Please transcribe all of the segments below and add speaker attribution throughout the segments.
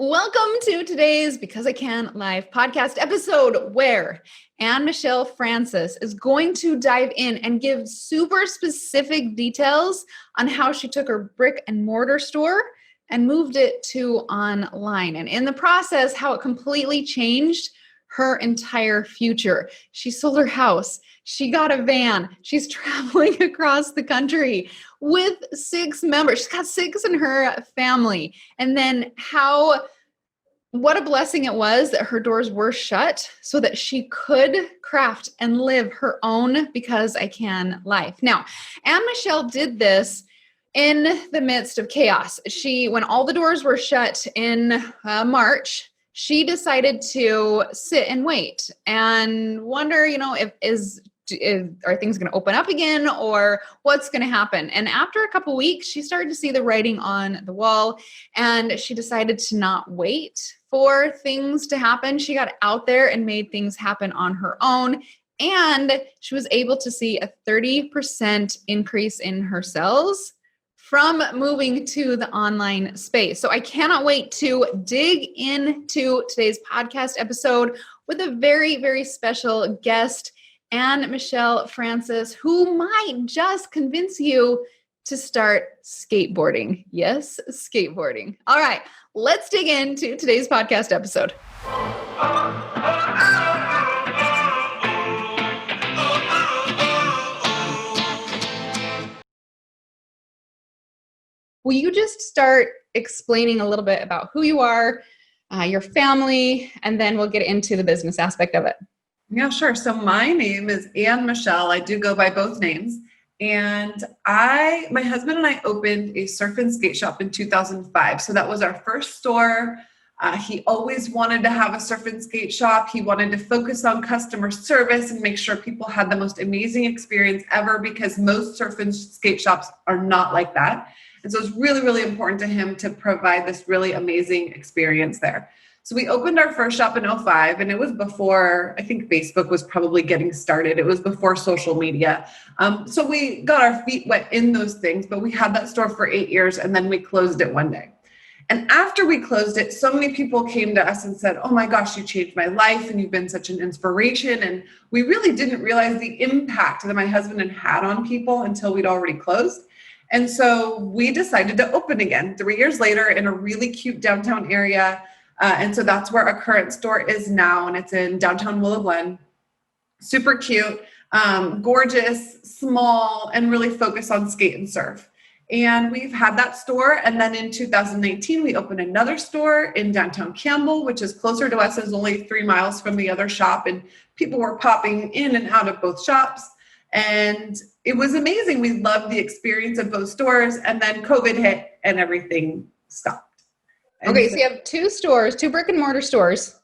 Speaker 1: Welcome to today's Because I Can Live podcast episode where Anne Michelle Francis is going to dive in and give super specific details on how she took her brick and mortar store and moved it to online. And in the process, how it completely changed her entire future. She sold her house. She got a van. She's traveling across the country with 6 members. She's got 6 in her family. And then what a blessing it was that her doors were shut so that she could craft and live her own Because I Can life. Now, Anne Michelle did this in the midst of chaos. When all the doors were shut in March, she decided to sit and wait and wonder, are things going to open up again or what's going to happen? And after a couple weeks, she started to see the writing on the wall and she decided to not wait for things to happen. She got out there and made things happen on her own. And she was able to see a 30% increase in her sales from moving to the online space. So I cannot wait to dig into today's podcast episode with a very, very special guest, Anne Michelle Francis, who might just convince you to start skateboarding. Yes, skateboarding. All right, let's dig into today's podcast episode. Will you just start explaining a little bit about who you are, your family, and then we'll get into the business aspect of it?
Speaker 2: Yeah, sure. So my name is Anne Michelle. I do go by both names. And my husband and I opened a surf and skate shop in 2005. So that was our first store. He always wanted to have a surf and skate shop. He wanted to focus on customer service and make sure people had the most amazing experience ever because most surf and skate shops are not like that. And so it's really, really important to him to provide this really amazing experience there. So we opened our first shop in 2005, and it was before, I think Facebook was probably getting started. It was before social media. So we got our feet wet in those things, but we had that store for 8 years, and then we closed it one day. And after we closed it, so many people came to us and said, oh my gosh, you changed my life, and you've been such an inspiration. And we really didn't realize the impact that my husband had on people until we'd already closed. And so we decided to open again 3 years later in a really cute downtown area. And so that's where our current store is now. And it's in downtown Willow Glen. Super cute, gorgeous, small, and really focused on skate and surf. And we've had that store. And then in 2019, we opened another store in downtown Campbell, which is closer to us. It's only 3 miles from the other shop. And people were popping in and out of both shops. And it was amazing. We loved the experience of both stores. And then COVID hit and everything stopped.
Speaker 1: Okay, so you have 2 stores, 2 brick and mortar stores.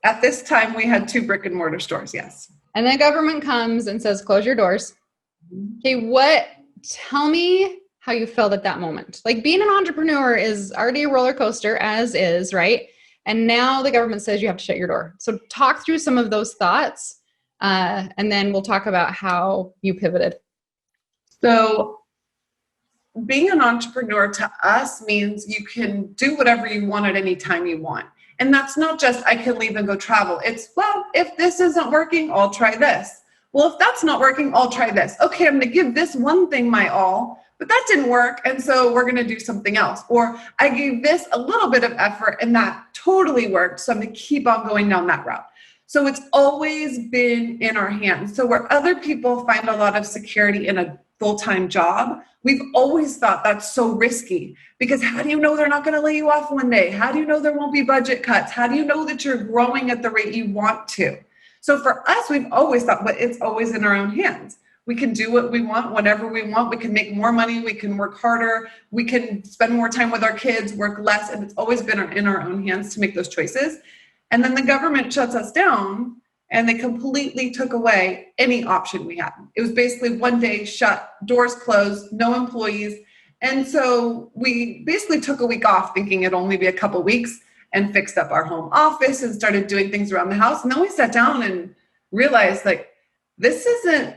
Speaker 2: At this time, we had 2 brick and mortar stores, yes.
Speaker 1: And the government comes and says, close your doors. Okay, tell me how you felt at that moment. Like being an entrepreneur is already a roller coaster as is, right? And now the government says you have to shut your door. So talk through some of those thoughts, and then we'll talk about how you pivoted.
Speaker 2: So being an entrepreneur to us means you can do whatever you want at any time you want. And that's not just, I can leave and go travel. It's, well, if this isn't working, I'll try this. Well, if that's not working, I'll try this. Okay, I'm going to give this one thing my all, but that didn't work. And so we're going to do something else. Or I gave this a little bit of effort and that totally worked. So I'm going to keep on going down that route. So it's always been in our hands. So where other people find a lot of security in a full-time job, we've always thought that's so risky because how do you know they're not going to lay you off one day? How do you know there won't be budget cuts? How do you know that you're growing at the rate you want to? So for us, we've always thought, but it's always in our own hands. We can do what we want, whenever we want. We can make more money. We can work harder. We can spend more time with our kids, work less. And it's always been in our own hands to make those choices. And then the government shuts us down and they completely took away any option we had. It was basically one day shut, doors closed, no employees. And so we basically took a week off thinking it'd only be a couple weeks and fixed up our home office and started doing things around the house. And then we sat down and realized this isn't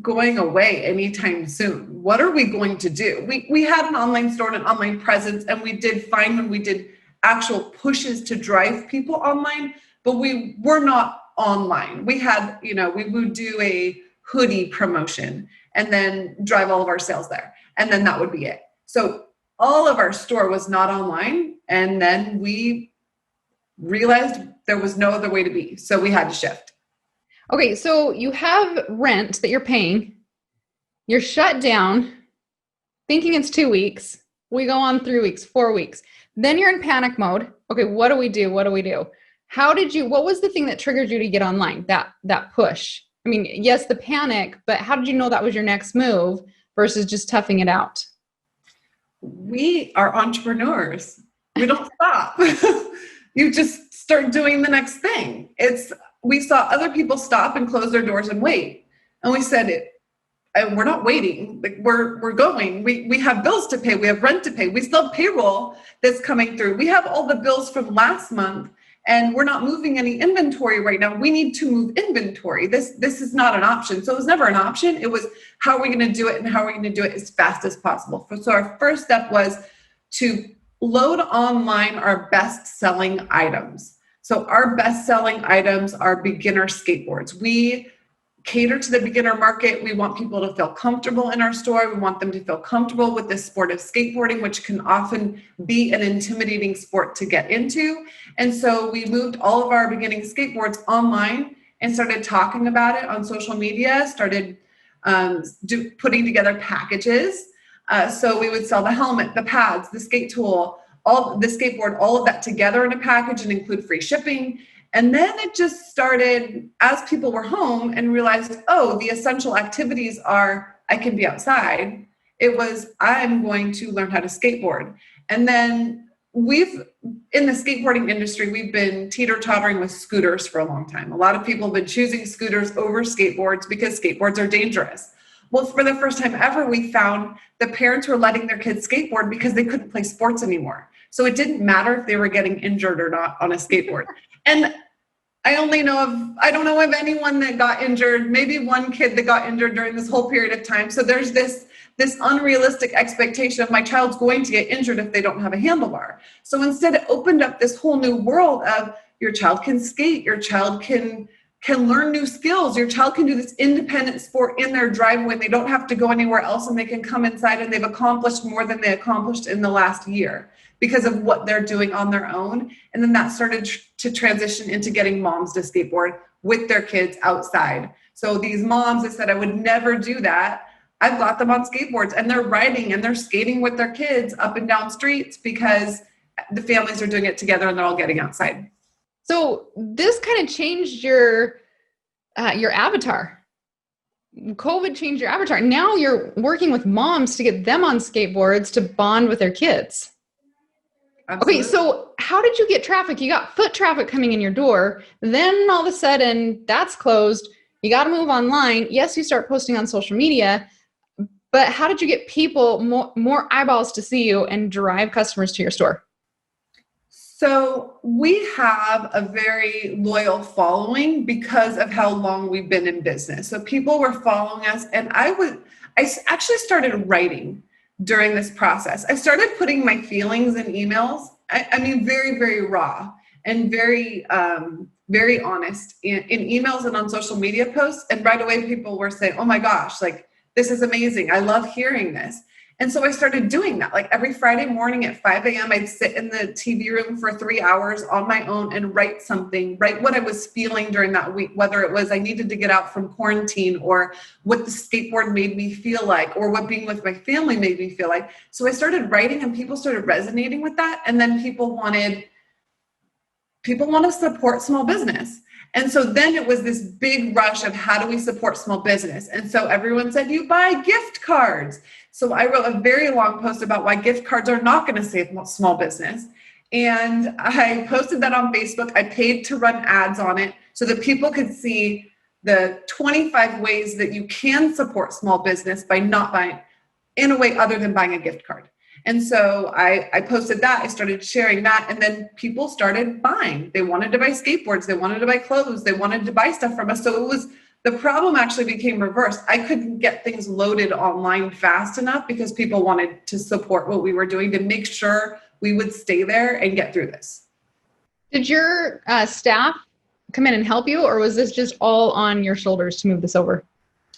Speaker 2: going away anytime soon. What are we going to do? We had an online store and an online presence, and we did fine when we did actual pushes to drive people online, but we were not online. We had, we would do a hoodie promotion and then drive all of our sales there. And then that would be it. So all of our store was not online. And then we realized there was no other way to be. So we had to shift.
Speaker 1: Okay. So you have rent that you're paying. You're shut down, thinking it's 2 weeks. We go on 3 weeks, 4 weeks. Then you're in panic mode. Okay, what do we do? What do we do? What was the thing that triggered you to get online, that push? I mean, yes, the panic, but how did you know that was your next move versus just toughing it out?
Speaker 2: We are entrepreneurs. We don't stop. You just start doing the next thing. We saw other people stop and close their doors and wait. And we said, we're not waiting. Like we're going. We have bills to pay. We have rent to pay. We still have payroll that's coming through. We have all the bills from last month, and we're not moving any inventory right now. We need to move inventory. This is not an option. So it was never an option. It was, how are we going to do it, and how are we going to do it as fast as possible? So our first step was to load online our best-selling items. So our best-selling items are beginner skateboards. We cater to the beginner market. We want people to feel comfortable in our store. We want them to feel comfortable with this sport of skateboarding, which can often be an intimidating sport to get into. And so we moved all of our beginning skateboards online and started talking about it on social media, started putting together packages. So we would sell the helmet, the pads, the skate tool, the skateboard, all of that together in a package and include free shipping. And then it just started as people were home and realized, the essential activities are, I can be outside. It was, I'm going to learn how to skateboard. And then in the skateboarding industry, we've been teeter-tottering with scooters for a long time. A lot of people have been choosing scooters over skateboards because skateboards are dangerous. Well, for the first time ever, we found the parents were letting their kids skateboard because they couldn't play sports anymore. So it didn't matter if they were getting injured or not on a skateboard. And I don't know of anyone that got injured, maybe one kid that got injured during this whole period of time. So there's this unrealistic expectation of my child's going to get injured if they don't have a handlebar. So instead it opened up this whole new world of your child can skate, your child can learn new skills, your child can do this independent sport in their driveway. They don't have to go anywhere else, and they can come inside and they've accomplished more than they accomplished in the last year because of what they're doing on their own. And then that started to transition into getting moms to skateboard with their kids outside. So these moms that said, I would never do that, I've got them on skateboards and they're riding and they're skating with their kids up and down streets because the families are doing it together and they're all getting outside.
Speaker 1: So this kind of changed your avatar. COVID changed your avatar. Now you're working with moms to get them on skateboards to bond with their kids. Absolutely. Okay, so how did you get traffic? You got foot traffic coming in your door. Then all of a sudden that's closed. You got to move online. Yes, you start posting on social media, but how did you get people, more eyeballs to see you and drive customers to your store?
Speaker 2: So we have a very loyal following because of how long we've been in business. So people were following us, and I actually started writing during this process. I started putting my feelings in emails. I mean, very, very raw and very, very honest in emails and on social media posts. And right away, people were saying, oh my gosh, like, this is amazing. I love hearing this. And so I started doing that. Like every Friday morning at 5 a.m., I'd sit in the TV room for 3 hours on my own and write what I was feeling during that week, whether it was I needed to get out from quarantine or what the skateboard made me feel like or what being with my family made me feel like. So I started writing and people started resonating with that. And then people want to support small business. And so then it was this big rush of how do we support small business? And so everyone said, you buy gift cards. So I wrote a very long post about why gift cards are not going to save small business. And I posted that on Facebook. I paid to run ads on it so that people could see the 25 ways that you can support small business by not buying in a way other than buying a gift card. And so I posted that, I started sharing that, and then people started buying. They wanted to buy skateboards, they wanted to buy clothes, they wanted to buy stuff from us. So the problem actually became reversed. I couldn't get things loaded online fast enough because people wanted to support what we were doing to make sure we would stay there and get through this.
Speaker 1: Did your staff come in and help you, or was this just all on your shoulders to move this over?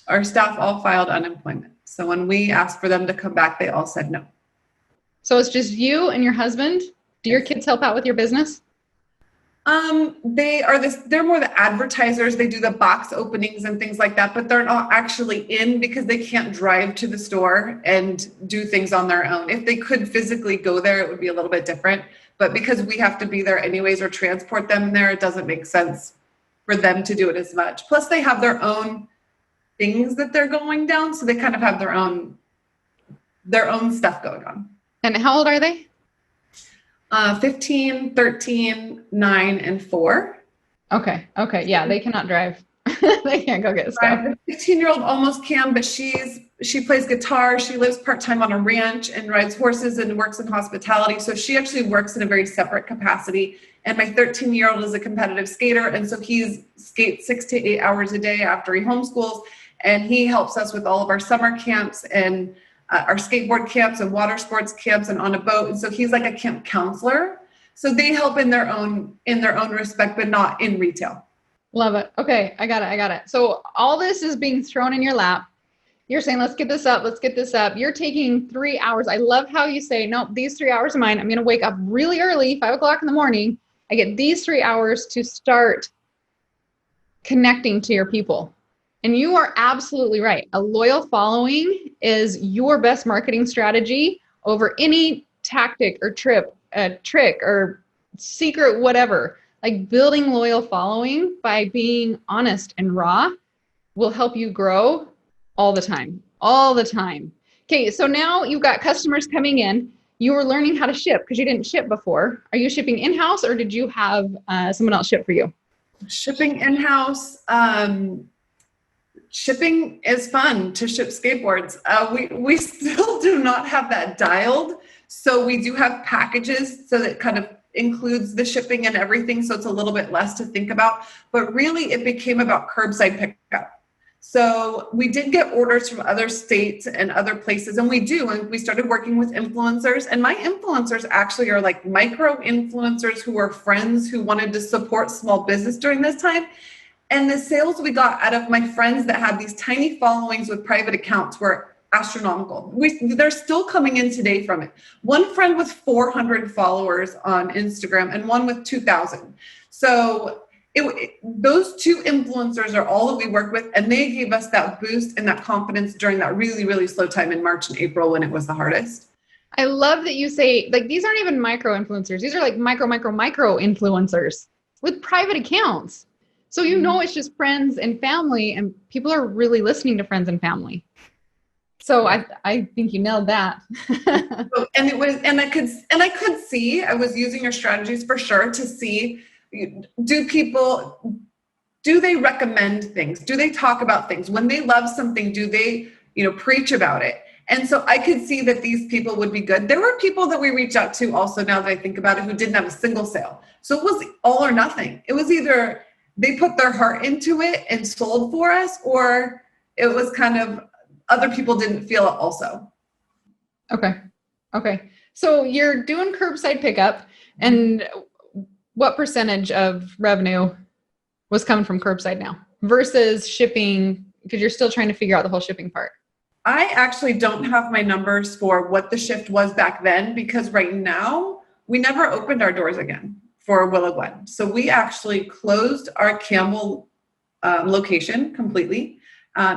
Speaker 2: Our staff all filed unemployment. So when we asked for them to come back, they all said no.
Speaker 1: So it's just you and your husband? Do your kids help out with your business?
Speaker 2: They're more the advertisers. They do the box openings and things like that, but they're not actually in because they can't drive to the store and do things on their own. If they could physically go there, it would be a little bit different. But because we have to be there anyways or transport them there, it doesn't make sense for them to do it as much. Plus they have their own things that they're going down. So they kind of have their own stuff going on.
Speaker 1: And how old are they?
Speaker 2: 15, 13, 9, and 4.
Speaker 1: Okay. Yeah, they cannot drive. They can't go get stuff.
Speaker 2: The 15-year-old almost can, but she plays guitar. She lives part-time on a ranch and rides horses and works in hospitality. So she actually works in a very separate capacity. And my 13-year-old is a competitive skater. And so he skates 6 to 8 hours a day after he homeschools. And he helps us with all of our summer camps and our skateboard camps and water sports camps and on a boat. And so he's like a camp counselor. So they help in their own respect, but not in retail.
Speaker 1: Love it. Okay. I got it. So all this is being thrown in your lap. You're saying, let's get this up. You're taking 3 hours. I love how you say, nope, these 3 hours are mine. I'm going to wake up really early, 5 o'clock in the morning. I get these 3 hours to start connecting to your people. And you are absolutely right. A loyal following is your best marketing strategy over any tactic or trick or secret, whatever. Like building loyal following by being honest and raw will help you grow all the time. Okay, so now you've got customers coming in. You were learning how to ship because you didn't ship before. Are you shipping in-house or did you have someone else ship for you?
Speaker 2: Shipping in-house. Shipping is fun to ship skateboards. We still do not have that dialed. So we do have packages so that kind of includes the shipping and everything. So it's a little bit less to think about, but really it became about curbside pickup. So we did get orders from other states and other places, and we do. And we started working with influencers, and my influencers actually are like micro influencers who are friends who wanted to support small business during this time. And the sales we got out of my friends that had these tiny followings with private accounts were astronomical. They're still coming in today from it. One friend with 400 followers on Instagram and one with 2,000. So those two influencers are all that we work with, and they gave us that boost and that confidence during that really, really slow time in March and April when it was the hardest.
Speaker 1: I love that you say, like, these aren't even micro influencers. These are like micro influencers with private accounts. So it's just friends and family, and people are really listening to friends and family. So I think you nailed that. I could see, I was using your strategies for sure to see, do they recommend things? Do they talk about things? When they love something, do they, preach about it? And so I could see that these people would be good. There were people that we reached out to also, now that I think about it, who didn't have a single sale. So it was all or nothing. It was either they put their heart into it and sold for us, or it was kind of other people didn't feel it also. Okay. So you're doing curbside pickup, and what percentage of revenue was coming from curbside now versus shipping? Because you're still trying to figure out the whole shipping part. I actually don't have my numbers for what the shift was back then, because right now we never opened our doors again for Willow Glen. So we actually closed our Campbell location completely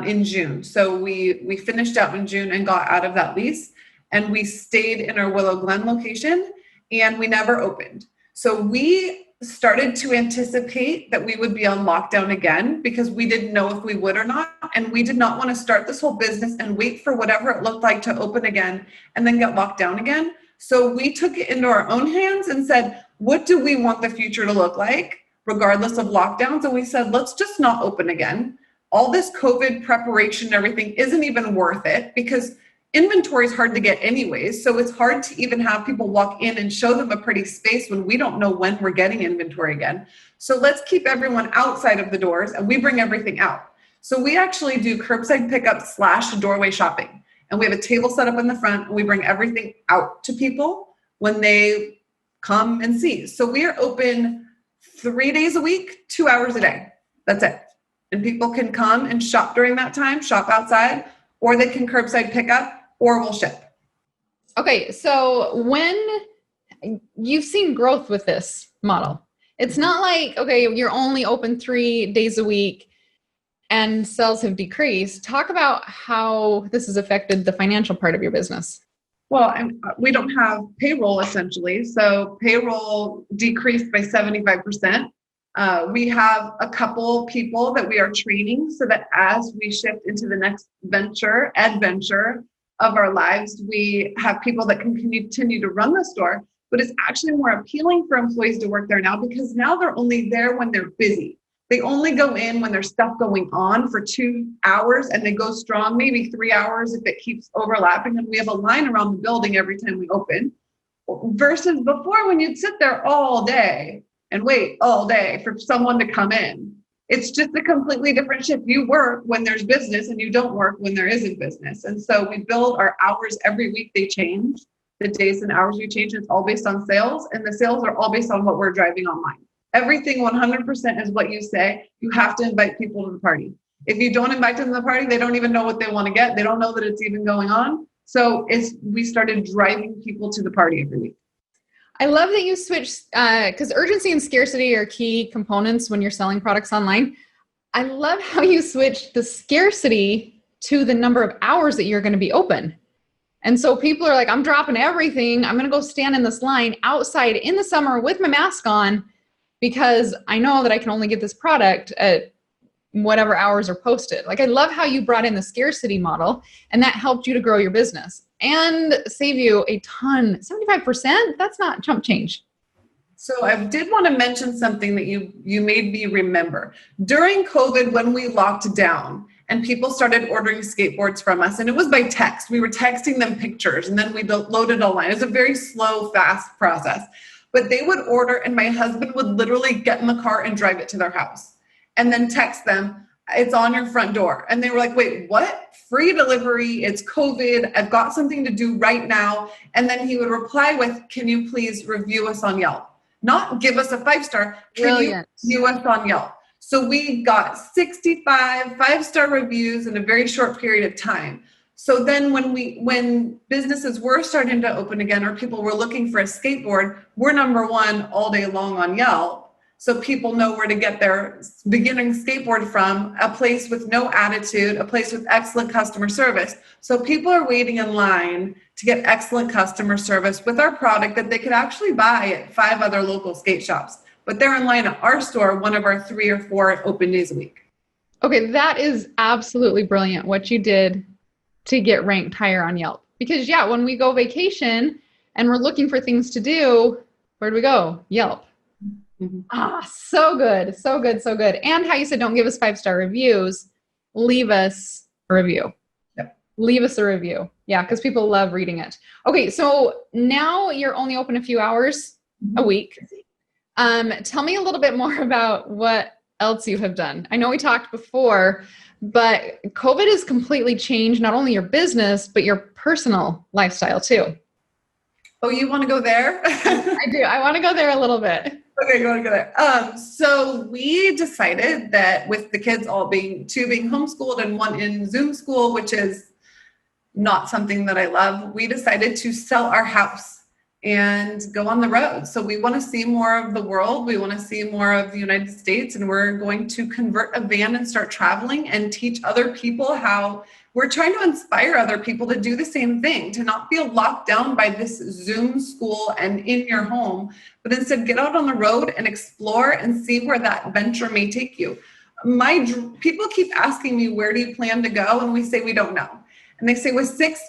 Speaker 1: in June. So we finished out in June and got out of that lease, and we stayed in our Willow Glen location, and we never opened. So we started to anticipate that we would be on lockdown again, because we didn't know if we would or not. And we did not want to start this whole business and wait for whatever it looked like to open again and then get locked down again. So we took it into our own hands and said, what do we want the future to look like, regardless of lockdowns? And we said, let's just not open again. All this COVID preparation and everything isn't even worth it, because inventory is hard to get anyways. So it's hard to even have people walk in and show them a pretty space when we don't know when we're getting inventory again. So let's keep everyone outside of the doors, and we bring everything out. So we actually do curbside pickup / doorway shopping. And we have a table set up in the front, and we bring everything out to people
Speaker 2: when they come and see. So we are open 3 days a week, 2 hours a day. That's it. And people can come and shop during that time, shop outside, or they can curbside pick up, or we'll ship.
Speaker 1: Okay, so when you've seen growth with this model, it's not like, okay, you're only open 3 days a week and sales have decreased. Talk about how this has affected the financial part of your business.
Speaker 2: Well, we don't have payroll essentially. So payroll decreased by 75%. We have a couple people that we are training so that as we shift into the next adventure of our lives, we have people that can continue to run the store. But it's actually more appealing for employees to work there now because now they're only there when they're busy. They only go in when there's stuff going on for 2 hours and they go strong, maybe 3 hours if it keeps overlapping. And we have a line around the building every time we open versus before when you'd sit there all day and wait all day for someone to come in. It's just a completely different shift. You work when there's business and you don't work when there isn't business. And so we build our hours every week. They change. The days and hours we change. It's all based on sales. And the sales are all based on what we're driving online. Everything 100% is what you say. You have to invite people to the party. If you don't invite them to the party, they don't even know what they want to get. They don't know that it's even going on. So we started driving people to the party every week.
Speaker 1: I love that you switched, because urgency and scarcity are key components when you're selling products online. I love how you switched the scarcity to the number of hours that you're going to be open. And so people are like, I'm dropping everything. I'm going to go stand in this line outside in the summer with my mask on because I know that I can only get this product at whatever hours are posted. Like, I love how you brought in the scarcity model and that helped you to grow your business and save you a ton. 75%, that's not chump change.
Speaker 2: So I did want to mention something that you made me remember. During COVID, when we locked down and people started ordering skateboards from us, and it was by text. We were texting them pictures and then we loaded online. It was a very slow, fast process. But they would order and my husband would literally get in the car and drive it to their house and then text them, it's on your front door. And they were like, wait, what? Free delivery, it's COVID, I've got something to do right now. And then he would reply with, can you please review us on Yelp? Not give us a 5-star, can you review us on Yelp? So we got 65 5-star reviews in a very short period of time. So then when businesses were starting to open again or people were looking for a skateboard, we're number one all day long on Yelp. So people know where to get their beginning skateboard from, a place with no attitude, a place with excellent customer service. So people are waiting in line to get excellent customer service with our product that they could actually buy at 5 other local skate shops. But they're in line at our store, one of our 3 or 4 open days a week.
Speaker 1: Okay, that is absolutely brilliant what you did to get ranked higher on Yelp. Because yeah, when we go vacation and we're looking for things to do, where do we go? Yelp. Mm-hmm. So good, so good, so good. And how you said, don't give us 5-star reviews, leave us a review.
Speaker 2: Yep.
Speaker 1: Leave us a review. Yeah, because people love reading it. Okay, so now you're only open a few hours a week. Tell me a little bit more about what else you have done. I know we talked before, but COVID has completely changed not only your business, but your personal lifestyle too.
Speaker 2: Oh, you want to go there?
Speaker 1: I do. I want to go there a little bit.
Speaker 2: Okay, you want to go there. So we decided that with the kids all being 2 being homeschooled and 1 in Zoom school, which is not something that I love, we decided to sell our house and go on the road. So we want to see more of the world. We want to see more of the United States, and we're going to convert a van and start traveling and teach other people how we're trying to inspire other people to do the same thing, to not feel locked down by this Zoom school and in your home, but instead get out on the road and explore and see where that venture may take you. People keep asking me, where do you plan to go? And we say, we don't know. And they say, with 6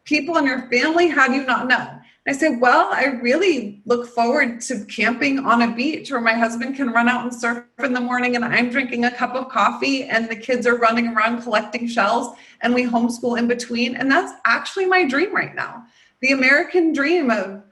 Speaker 2: people in your family, how do you not know? I said, well, I really look forward to camping on a beach where my husband can run out and surf in the morning and I'm drinking a cup of coffee and the kids are running around collecting shells and we homeschool in between. And that's actually my dream right now. The American dream of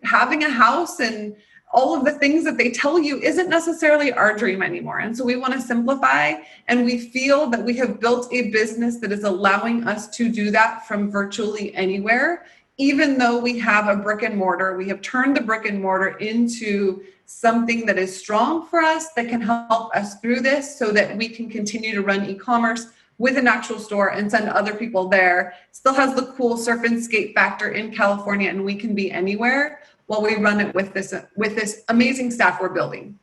Speaker 2: having a house and all of the things that they tell you isn't necessarily our dream anymore. And so we want to simplify, and we feel that we have built a business that is allowing us to do that from virtually anywhere even though we have a brick and mortar, we have turned the brick and mortar into something that is strong for us, that can help us through this so that we can continue to run e-commerce with an actual store and send other people there. Still has the cool surf and skate factor in California, and we can be anywhere while we run it with this amazing staff we're building.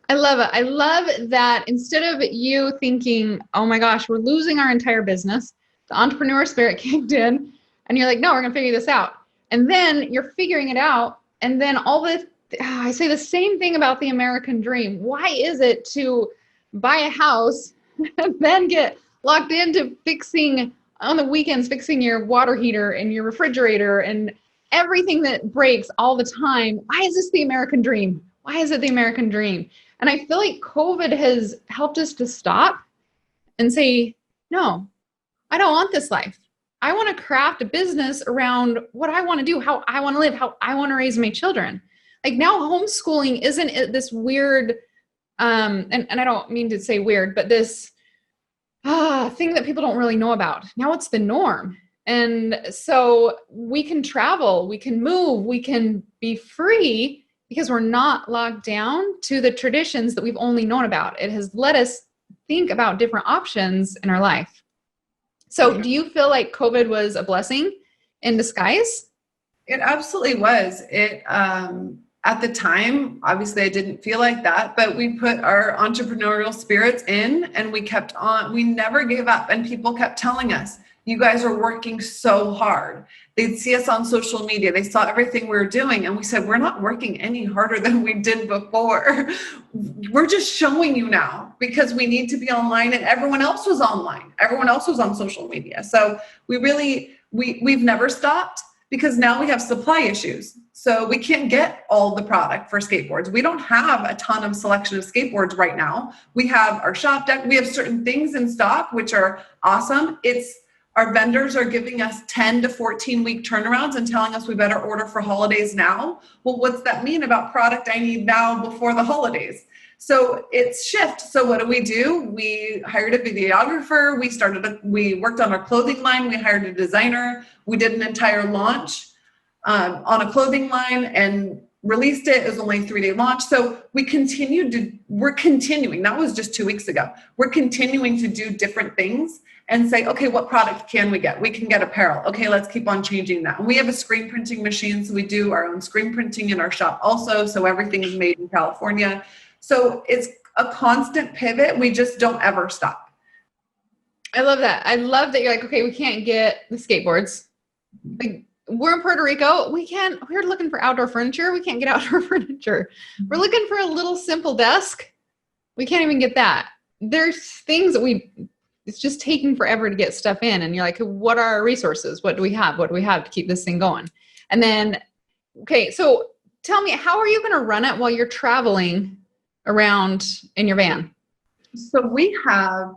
Speaker 1: I love it. I love that instead of you thinking, oh my gosh, we're losing our entire business, the entrepreneur spirit kicked in, and you're like, no, we're going to figure this out. And then you're figuring it out. And then I say the same thing about the American dream. Why is it to buy a house and then get locked into fixing on the weekends, fixing your water heater and your refrigerator and everything that breaks all the time? Why is this the American dream? Why is it the American dream? And I feel like COVID has helped us to stop and say, no, I don't want this life. I want to craft a business around what I want to do, how I want to live, how I want to raise my children. Like now homeschooling isn't this weird, and I don't mean to say weird, but this thing that people don't really know about. Now it's the norm. And so we can travel, we can move, we can be free because we're not locked down to the traditions that we've only known about. It has let us think about different options in our life. So do you feel like COVID was a blessing in disguise?
Speaker 2: It absolutely was. It at the time, obviously I didn't feel like that, but we put our entrepreneurial spirits in and we kept on. We never gave up, and people kept telling us, you guys are working so hard. They'd see us on social media. They saw everything we were doing. And we said, we're not working any harder than we did before. We're just showing you now because we need to be online, and everyone else was online. Everyone else was on social media. So we've never stopped because now we have supply issues. So we can't get all the product for skateboards. We don't have a ton of selection of skateboards right now. We have our shop deck. We have certain things in stock, which are awesome. Our vendors are giving us 10 to 14 week turnarounds and telling us we better order for holidays now. Well, what's that mean about product I need now before the holidays? So it's shift. So what do? We hired a videographer. We worked on our clothing line. We hired a designer. We did an entire launch on a clothing line and released it. It was only a 3-day launch. So we're continuing. That was just 2 weeks ago. We're continuing to do different things and say, okay, what product can we get? We can get apparel. Okay, let's keep on changing that. And we have a screen printing machine. So we do our own screen printing in our shop also. So everything is made in California. So it's a constant pivot. We just don't ever stop.
Speaker 1: I love that. I love that you're like, okay, we can't get the skateboards. Like, we're in Puerto Rico. We're looking for outdoor furniture. We can't get outdoor furniture. We're looking for a little simple desk. We can't even get that. There's things that it's just taking forever to get stuff in. And you're like, what are our resources? What do we have? What do we have to keep this thing going? And then, okay, so tell me, how are you going to run it while you're traveling around in your van?
Speaker 2: So we have,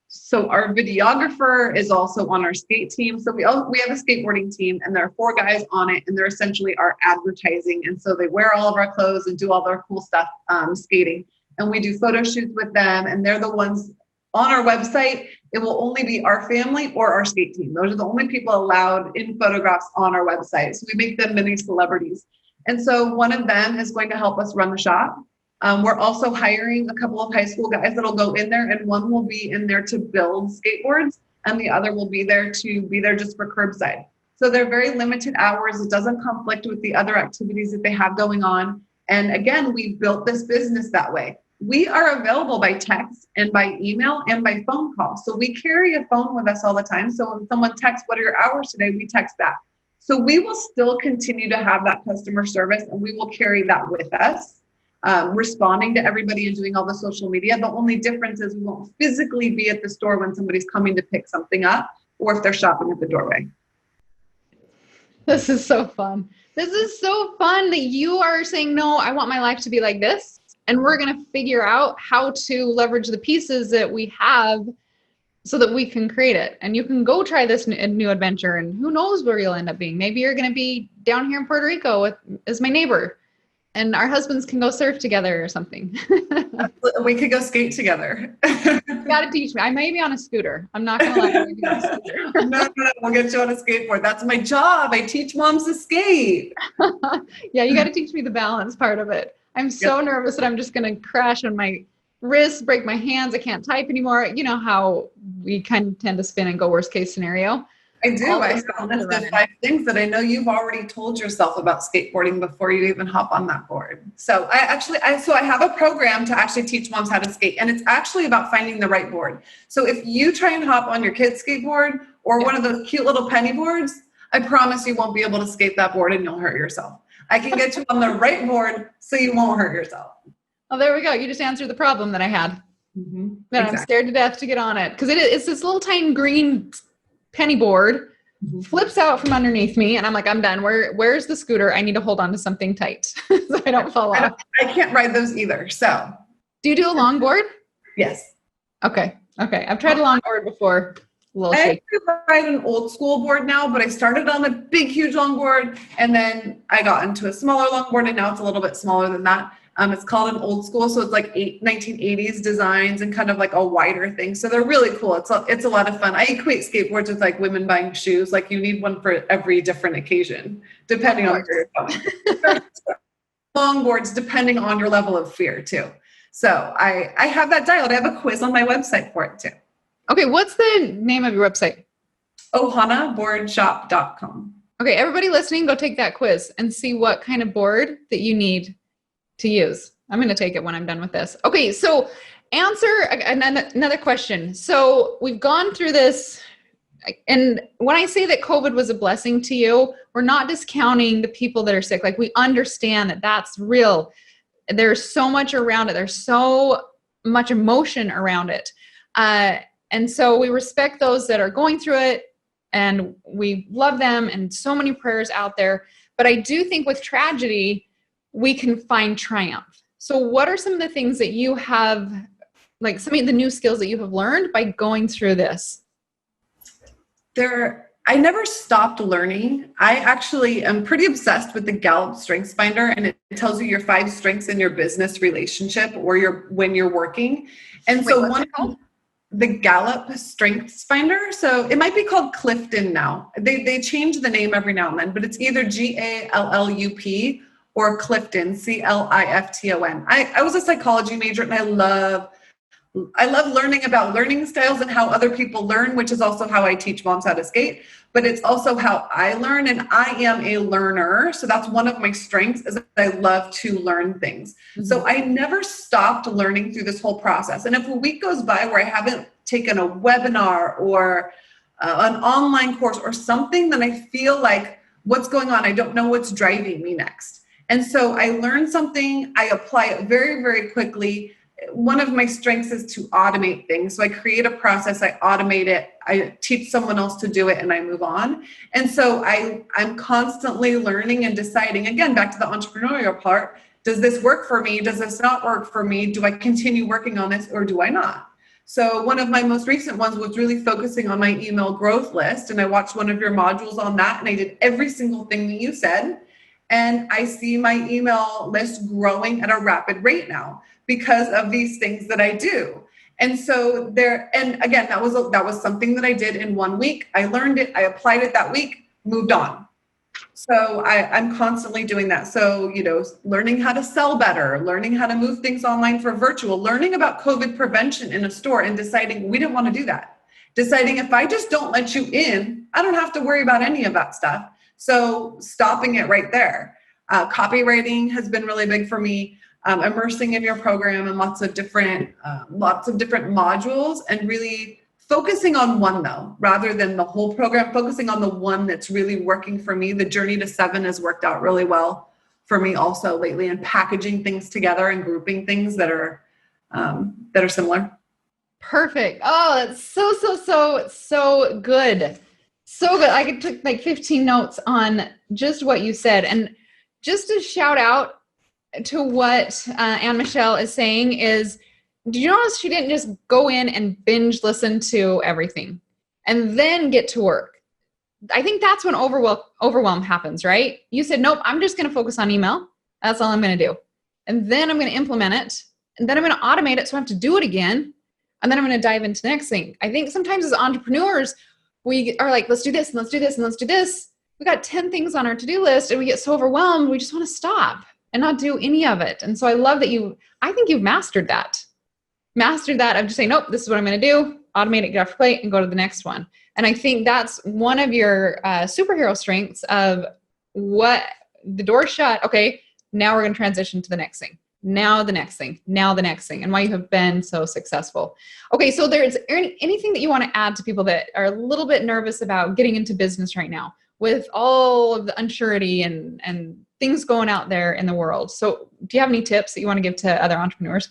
Speaker 2: so our videographer is also on our skate team. So we have a skateboarding team, and there are 4 guys on it, and they're essentially our advertising. And so they wear all of our clothes and do all their cool stuff skating. And we do photo shoots with them, and they're the ones on our website. It will only be our family or our skate team. Those are the only people allowed in photographs on our website. So we make them mini celebrities. And so one of them is going to help us run the shop. We're also hiring a couple of high school guys that'll go in there, and one will be in there to build skateboards, and the other will be there just for curbside. So they're very limited hours. It doesn't conflict with the other activities that they have going on. And again, we built this business that way. We are available by text and by email and by phone call. So we carry a phone with us all the time. So when someone texts, what are your hours today? We text back. So we will still continue to have that customer service, and we will carry that with us. Responding to everybody and doing all the social media. The only difference is we won't physically be at the store when somebody's coming to pick something up or if they're shopping at the doorway.
Speaker 1: This is so fun. This is so fun that you are saying, no, I want my life to be like this. And we're going to figure out how to leverage the pieces that we have so that we can create it. And you can go try this new adventure, and who knows where you'll end up being. Maybe you're going to be down here in Puerto Rico as my neighbor. And our husbands can go surf together or something.
Speaker 2: We could go skate together.
Speaker 1: You got to teach me. I may be on a scooter. I'm not going to lie. I may be on a scooter.
Speaker 2: No, we'll get you on a skateboard. That's my job. I teach moms to skate.
Speaker 1: Yeah, you got to teach me the balance part of it. I'm so nervous that I'm just going to crash on my wrists, break my hands. I can't type anymore. You know how we kind of tend to spin and go worst case scenario.
Speaker 2: I do. I have a list of 5 things that I know you've already told yourself about skateboarding before you even hop on that board. So I have a program to actually teach moms how to skate, and it's actually about finding the right board. So if you try and hop on your kid's skateboard or one of those cute little penny boards, I promise you won't be able to skate that board and you'll hurt yourself. I can get you on the right board so you won't hurt yourself.
Speaker 1: Oh, there we go. You just answered the problem that I had.
Speaker 2: Mm-hmm.
Speaker 1: That exactly. I'm scared to death to get on it because it's this little tiny green penny board, flips out from underneath me, and I'm like, I'm done. Where's the scooter? I need to hold on to something tight so I don't fall off.
Speaker 2: I can't ride those either. So,
Speaker 1: do you do a longboard?
Speaker 2: Yes.
Speaker 1: Okay. I've tried a longboard before.
Speaker 2: I ride an old school board now, but I started on a big, huge longboard, and then I got into a smaller longboard, and now it's a little bit smaller than that. It's called an old school, so it's like 1980s designs and kind of like a wider thing. So they're really cool. It's a lot of fun. I equate skateboards with like women buying shoes. Like you need one for every different occasion, depending on where you're going. Longboards, depending on your level of fear too. So I have that dialed. I have a quiz on my website for it too.
Speaker 1: Okay, what's the name of your website?
Speaker 2: OhanaBoardShop.com.
Speaker 1: Okay, everybody listening, go take that quiz and see what kind of board that you need to use. I'm going to take it when I'm done with this. Okay, so answer another question. So we've gone through this, and when I say that COVID was a blessing to you, we're not discounting the people that are sick. Like we understand that that's real. There's so much around it. There's so much emotion around it. And so we respect those that are going through it, and we love them, and so many prayers out there. But I do think with tragedy, we can find triumph. So what are some of the things that you have, like some of the new skills that you have learned by going through this?
Speaker 2: I never stopped learning. I actually am pretty obsessed with the Gallup Strengths Finder, and it tells you your 5 strengths in your business relationship or when you're working. And so the Gallup Strengths Finder. So it might be called Clifton now. They change the name every now and then, but it's either GALLUP or Clifton, CLIFTON. I was a psychology major, and I love learning about learning styles and how other people learn, which is also how I teach moms how to skate, but it's also how I learn, and I am a learner. So that's one of my strengths, is that I love to learn things. Mm-hmm. So I never stopped learning through this whole process. And if a week goes by where I haven't taken a webinar or an online course or something, then I feel like, what's going on? I don't know what's driving me next. And so I learn something, I apply it very, very quickly. One of my strengths is to automate things. So I create a process, I automate it, I teach someone else to do it, and I move on. And so I'm constantly learning and deciding, again, back to the entrepreneurial part, does this work for me? Does this not work for me? Do I continue working on this or do I not? So one of my most recent ones was really focusing on my email growth list. And I watched one of your modules on that, and I did every single thing that you said. And I see my email list growing at a rapid rate now because of these things that I do. And so and again, that was something that I did in 1 week. I learned it, I applied it that week, moved on. So I'm constantly doing that. So, learning how to sell better, learning how to move things online for virtual, learning about COVID prevention in a store, and deciding we didn't want to do that. Deciding if I just don't let you in, I don't have to worry about any of that stuff. So stopping it right there. Copywriting has been really big for me. Immersing in your program and lots of different modules, and really focusing on one though, rather than the whole program, focusing on the one that's really working for me. The Journey to 7 has worked out really well for me also lately, and packaging things together and grouping things that are similar.
Speaker 1: Perfect. Oh, that's so good. So good. I took like 15 notes on just what you said. And just to shout out to what Anne Michelle is saying is, do you notice she didn't just go in and binge listen to everything and then get to work? I think that's when overwhelm happens, right? You said, nope, I'm just going to focus on email. That's all I'm going to do. And then I'm going to implement it. And then I'm going to automate it so I have to do it again. And then I'm going to dive into the next thing. I think sometimes as entrepreneurs, we are like, let's do this and let's do this and let's do this. We got 10 things on our to-do list and we get so overwhelmed. We just want to stop and not do any of it. And so I love that I think you've mastered that. Mastered that of just saying, nope, this is what I'm going to do. Automate it, get off your plate, and go to the next one. And I think that's one of your superhero strengths of what the door's shut. Okay, now we're going to transition to the next thing. Now the next thing. Now the next thing. And why you have been so successful. Okay, so there's anything that you want to add to people that are a little bit nervous about getting into business right now with all of the unsurety and things going out there in the world. So do you have any tips that you want to give to other entrepreneurs?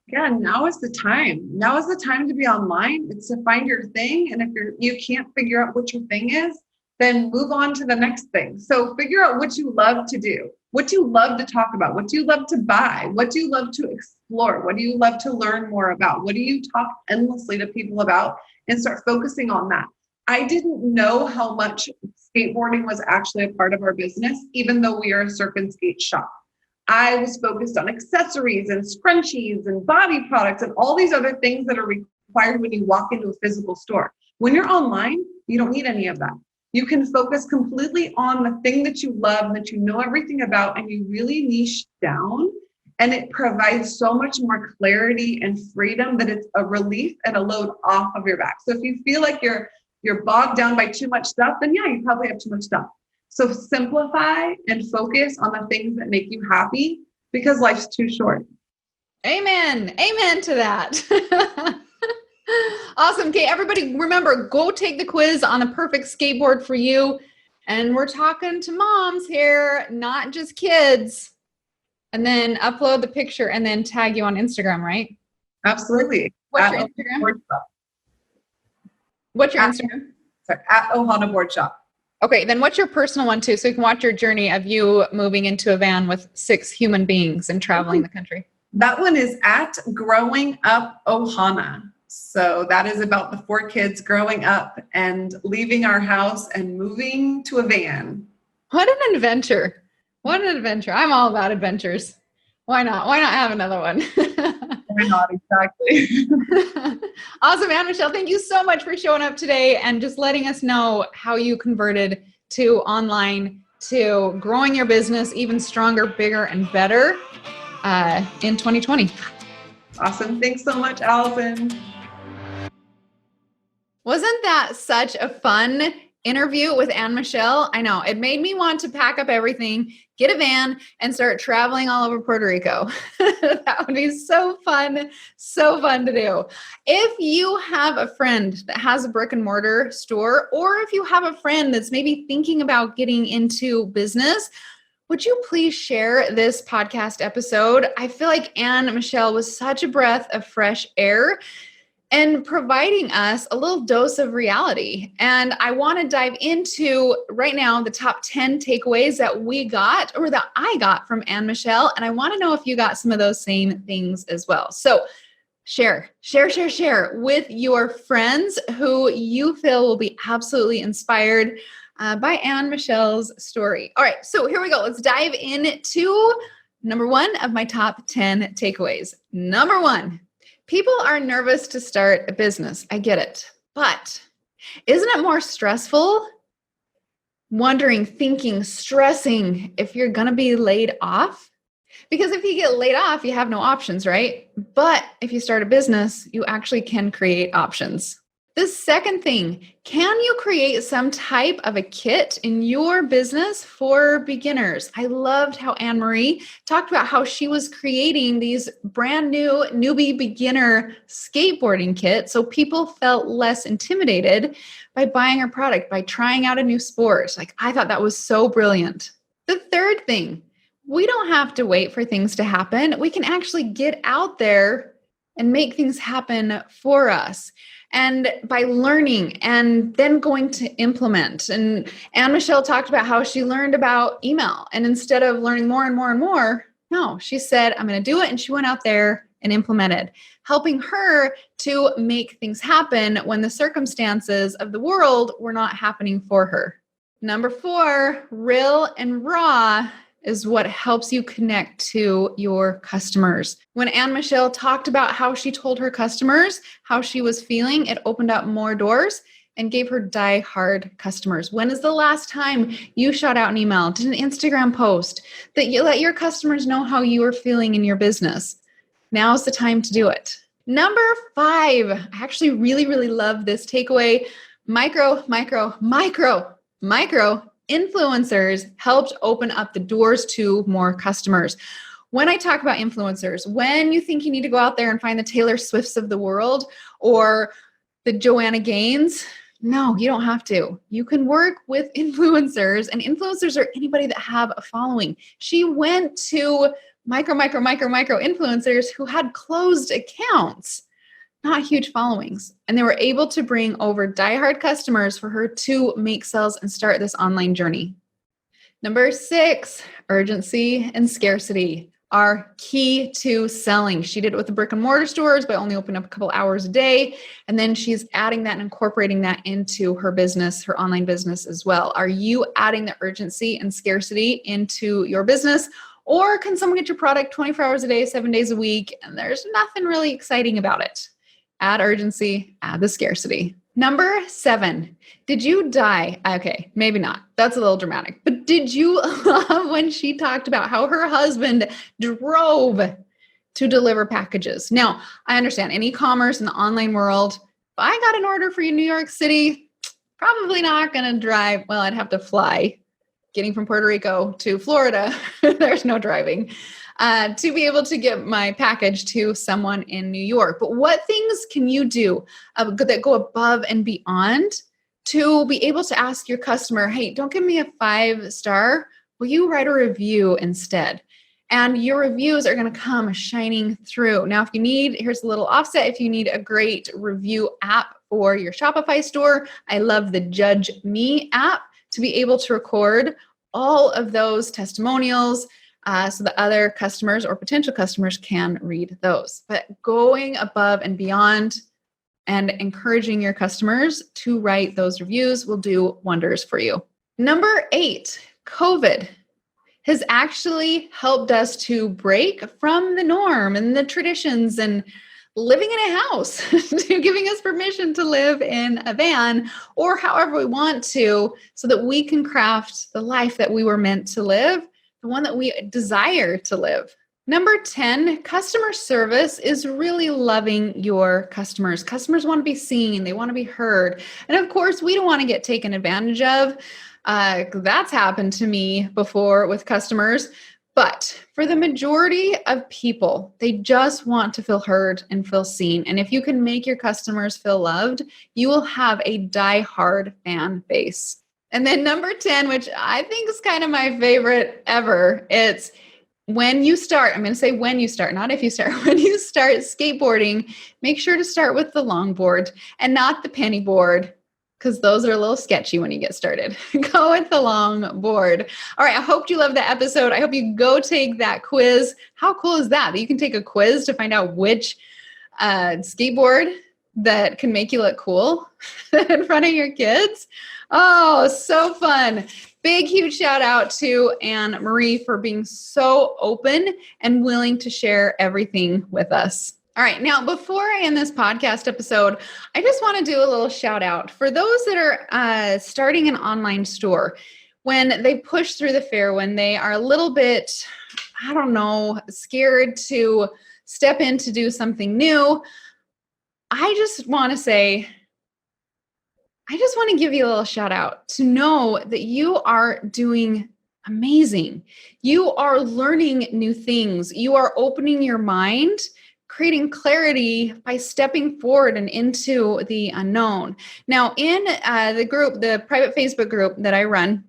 Speaker 2: Yeah, now is the time. Now is the time to be online. It's to find your thing. And if you can't figure out what your thing is, then move on to the next thing. So figure out what you love to do, what you love to talk about, what do you love to buy, what do you love to explore, what do you love to learn more about, what do you talk endlessly to people about, and start focusing on that. I didn't know how much skateboarding was actually a part of our business, even though we are a surf and skate shop. I was focused on accessories and scrunchies and body products and all these other things that are required when you walk into a physical store. When you're online, you don't need any of that. You can focus completely on the thing that you love and that you know everything about, and you really niche down, and it provides so much more clarity and freedom that it's a relief and a load off of your back. So if you feel like you're bogged down by too much stuff, then yeah, you probably have too much stuff. So simplify and focus on the things that make you happy, because life's too short.
Speaker 1: Amen. Amen to that. Awesome. Okay, everybody, remember, go take the quiz on the perfect skateboard for you. And we're talking to moms here, not just kids. And then upload the picture and then tag you on Instagram, right?
Speaker 2: Absolutely.
Speaker 1: What's your Instagram? What's your Instagram?
Speaker 2: Sorry, at Ohana Board Shop.
Speaker 1: Okay, then what's your personal one too? So you can watch your journey of you moving into a van with 6 human beings and traveling the country.
Speaker 2: That one is at Growing Up Ohana. So that is about the 4 kids growing up and leaving our house and moving to a van.
Speaker 1: What an adventure. What an adventure. I'm all about adventures. Why not? Why not have another one?
Speaker 2: Why not? Exactly.
Speaker 1: Awesome, Anne-Michelle. Thank you so much for showing up today and just letting us know how you converted to online, to growing your business even stronger, bigger, and better in 2020.
Speaker 2: Awesome. Thanks so much, Alison.
Speaker 1: Wasn't that such a fun interview with Anne-Michelle? I know. It made me want to pack up everything, get a van, and start traveling all over Puerto Rico. That would be so fun to do. If you have a friend that has a brick and mortar store, or if you have a friend that's maybe thinking about getting into business, would you please share this podcast episode? I feel like Anne-Michelle was such a breath of fresh air and providing us a little dose of reality. And I want to dive into right now the top 10 takeaways that we got, or that I got from Anne-Michelle. And I want to know if you got some of those same things as well. So share with your friends who you feel will be absolutely inspired by Anne-Michelle's story. All right, so here we go. Let's dive into number 1 of my top 10 takeaways. Number 1. People are nervous to start a business. I get it. But isn't it more stressful? Wondering, thinking, stressing if you're going to be laid off? Because if you get laid off, you have no options, right? But if you start a business, you actually can create options. The second thing, can you create some type of a kit in your business for beginners? I loved how Anne-Marie talked about how she was creating these brand new newbie beginner skateboarding kits so people felt less intimidated by buying her product, by trying out a new sport. Like, I thought that was so brilliant. The third thing, we don't have to wait for things to happen. We can actually get out there and make things happen for us. And by learning and then going to implement. And Anne-Michelle talked about how she learned about email. And instead of learning more and more and more, no, she said, I'm going to do it. And she went out there and implemented, helping her to make things happen when the circumstances of the world were not happening for her. Number 4, real and raw. is what helps you connect to your customers. When Anne Michelle talked about how she told her customers how she was feeling, it opened up more doors and gave her die-hard customers. When is the last time you shot out an email, did an Instagram post that you let your customers know how you are feeling in your business? Now's the time to do it. Number 5, I actually really, really love this takeaway. Micro influencers helped open up the doors to more customers. When I talk about influencers, when you think you need to go out there and find the Taylor Swifts of the world or the Joanna Gaines, no, you don't have to. You can work with influencers, and influencers are anybody that have a following. She went to micro influencers who had closed accounts, not huge followings. And they were able to bring over diehard customers for her to make sales and start this online journey. Number 6, urgency and scarcity are key to selling. She did it with the brick and mortar stores by only opening up a couple hours a day. And then she's adding that and incorporating that into her business, her online business as well. Are you adding the urgency and scarcity into your business? Or can someone get your product 24 hours a day, 7 days a week, and there's nothing really exciting about it? Add urgency, add the scarcity. Number 7, did you die? Okay, maybe not. That's a little dramatic. But did you love when she talked about how her husband drove to deliver packages? Now, I understand in e-commerce in the online world, if I got an order for you in New York City, probably not going to drive. Well, I'd have to fly. Getting from Puerto Rico to Florida, there's no driving. To be able to get my package to someone in New York. But what things can you do that go above and beyond to be able to ask your customer, hey, don't give me a 5-star, will you write a review instead? And your reviews are going to come shining through. Now, if you need, here's a little offset, if you need a great review app for your Shopify store, I love the Judge Me app to be able to record all of those testimonials, so that other customers or potential customers can read those. But going above and beyond and encouraging your customers to write those reviews will do wonders for you. Number 8, COVID has actually helped us to break from the norm and the traditions and living in a house to giving us permission to live in a van or however we want to, so that we can craft the life that we were meant to live, the one that we desire to live. Number 10, customer service is really loving your customers. Customers want to be seen. They want to be heard. And of course, we don't want to get taken advantage of. That's happened to me before with customers. But for the majority of people, they just want to feel heard and feel seen. And if you can make your customers feel loved, you will have a die-hard fan base. And then number 10, which I think is kind of my favorite ever, it's when you start, I'm going to say when you start, not if you start, when you start skateboarding, make sure to start with the longboard and not the penny board, because those are a little sketchy when you get started. Go with the long board. All right, I hope you loved that episode. I hope you go take that quiz. How cool is that you can take a quiz to find out which skateboard that can make you look cool in front of your kids? Oh, so fun. Big, huge shout out to Anne Marie for being so open and willing to share everything with us. All right. Now, before I end this podcast episode, I just want to do a little shout out for those that are starting an online store. When they push through the fear, when they are a little bit, I don't know, scared to step in to do something new, I just want to say, I just want to give you a little shout out to know that you are doing amazing. You are learning new things. You are opening your mind, creating clarity by stepping forward and into the unknown. Now, in the group, the private Facebook group that I run,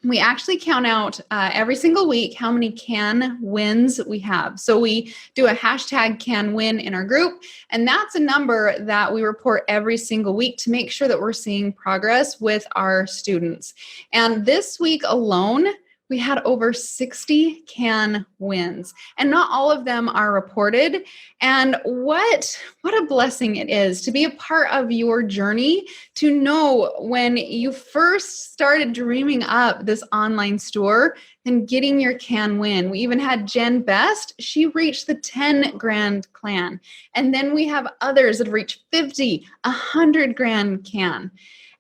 Speaker 1: we actually count out every single week how many can wins we have. So we do a hashtag can win in our group. And that's a number that we report every single week to make sure that we're seeing progress with our students. And this week alone, we had over 60 can wins, and not all of them are reported. And what a blessing it is to be a part of your journey, to know when you first started dreaming up this online store and getting your can win. We even had Jen Best. She reached the 10 grand clan. And then we have others that have reached 50, 100 grand can.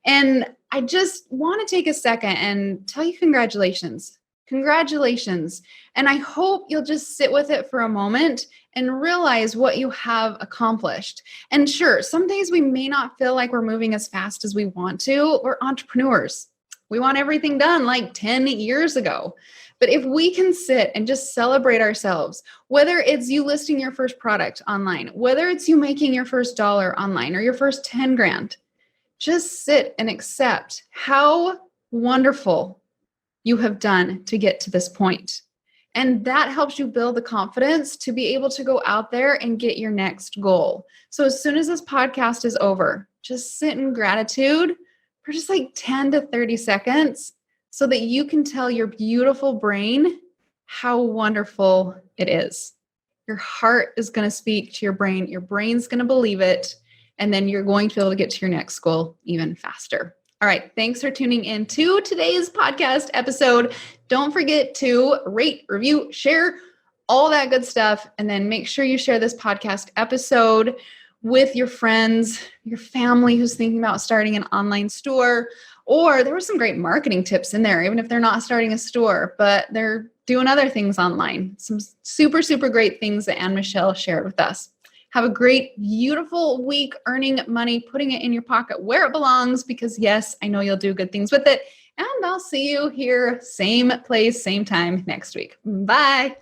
Speaker 1: And I just want to take a second and tell you congratulations. Congratulations. And I hope you'll just sit with it for a moment and realize what you have accomplished. And sure, some days we may not feel like we're moving as fast as we want to. We're entrepreneurs. We want everything done like 10 years ago. But if we can sit and just celebrate ourselves, whether it's you listing your first product online, whether it's you making your first dollar online or your first 10 grand, just sit and accept how wonderful you have done to get to this point. And that helps you build the confidence to be able to go out there and get your next goal. So as soon as this podcast is over, just sit in gratitude for just like 10 to 30 seconds so that you can tell your beautiful brain how wonderful it is. Your heart is going to speak to your brain. Your brain's going to believe it. And then you're going to be able to get to your next goal even faster. All right. Thanks for tuning in to today's podcast episode. Don't forget to rate, review, share, all that good stuff. And then make sure you share this podcast episode with your friends, your family who's thinking about starting an online store. Or there were some great marketing tips in there, even if they're not starting a store, but they're doing other things online. Some super, super great things that Anne Michelle shared with us. Have a great, beautiful week earning money, putting it in your pocket where it belongs, because yes, I know you'll do good things with it. And I'll see you here, same place, same time next week. Bye.